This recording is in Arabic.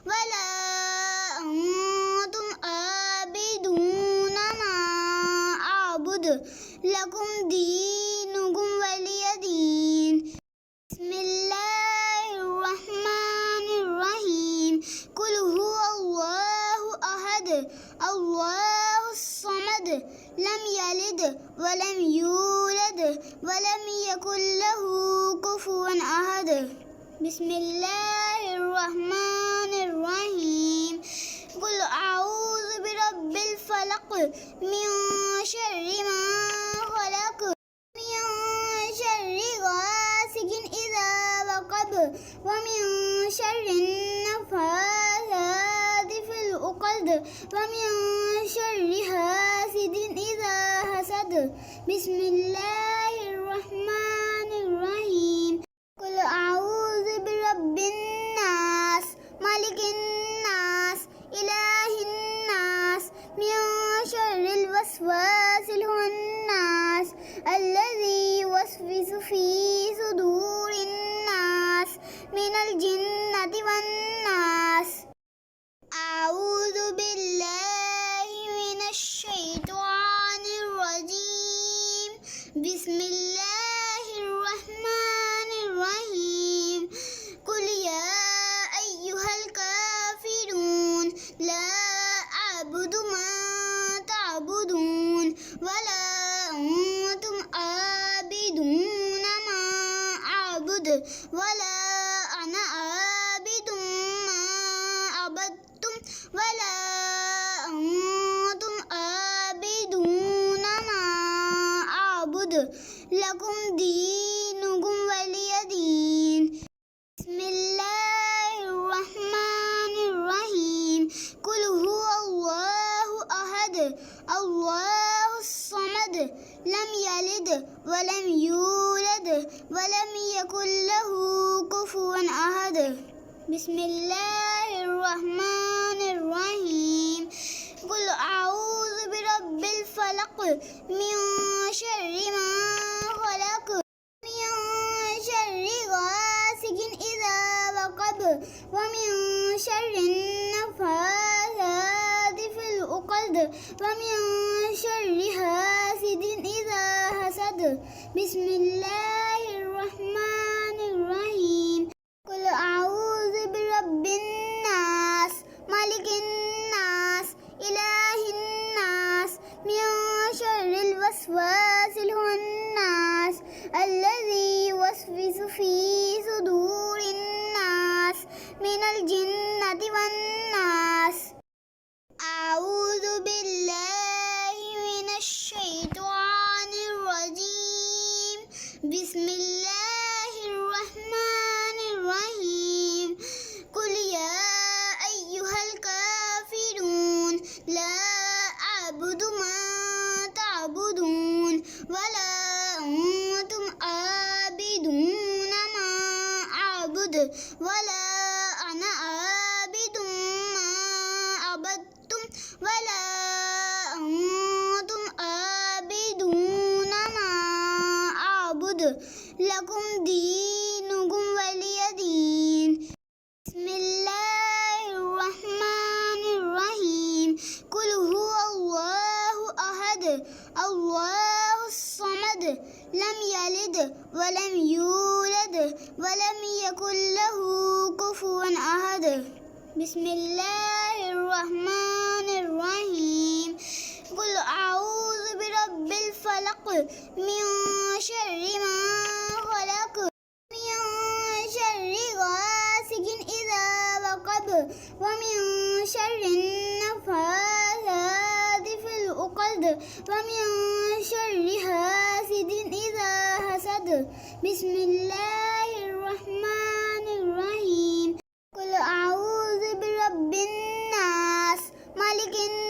ولا أنتم عابدون ما أعبد لكم دينكم ولي دين. بسم الله الرحمن الرحيم. قل هو الله أحد الله الصمد لم يلد ولم يولد ولم يكن له كفوا أحد. بسم الله الرحمن الرحيم. قل أعوذ برب الفلق من شر ما خلق من شر غاسق إذا وقب ومن شر النفاثات في العقد ومن شر حاسد إذا حسد. بسم الله الرحمن الرحيم. قل أعوذ برب الناس ملك الناس إله الناس من شر الوسواس الخناس الذي يوسوس في صدور الناس من الجنة والناس. أعوذ بالله من الشيطان الرجيم. بسم الله الرحمن الرحيم. قل يا أيها الكافرون لا أعبد ما تعبدون ولا أنتم عابدون ما أعبد ولا أنا عابد ما عبدتم ولا أنتم عابدون ما أعبد لكم دينكم ولي دين. بسم الله الرحمن الرحيم. قل هو الله أحد الله الصمد لم يلد ولم يولد ولم يكن له كفوا أحد. بسم الله الرحمن الرحيم. قل أعوذ برب الفلق من شر ما خلق من شر غاسق إذا وقب ومن شر النفاثات في العقد ومن شر حاسد إذا حسد. بسم الله الرحمن الرحيم. قل أعوذ برب الناس ملك الناس إله الناس من شر الوسواس الخناس الذي يوسوس في صدور الناس من الجنة والناس. أعوذ بالله من الشيطان الرجيم. بسم الله الرحمن الرحيم. قل يا أيها الكافرون لا أعبد ما تعبدون ولا أنتم عابدون ما أعبد ولا أنا عابد ما عبدتم ولا أنتم عابدون ما أعبد لكم دينكم ولي دين. بسم الله الرحمن الرحيم. قل هو الله أحد الله الصمد لم يلد ولم يولد ولم يكن له كفوا أحد. بسم الله الرحمن الرحيم. قل أعوذ برب الفلق من شر ما خلق من شر غاسق إذا وقب ومن شر النفاثات في العقد ومن شر حاسد إذا حسد. بسم الله الرحمن الرحيم. قل أعوذ برب الناس ملك الناس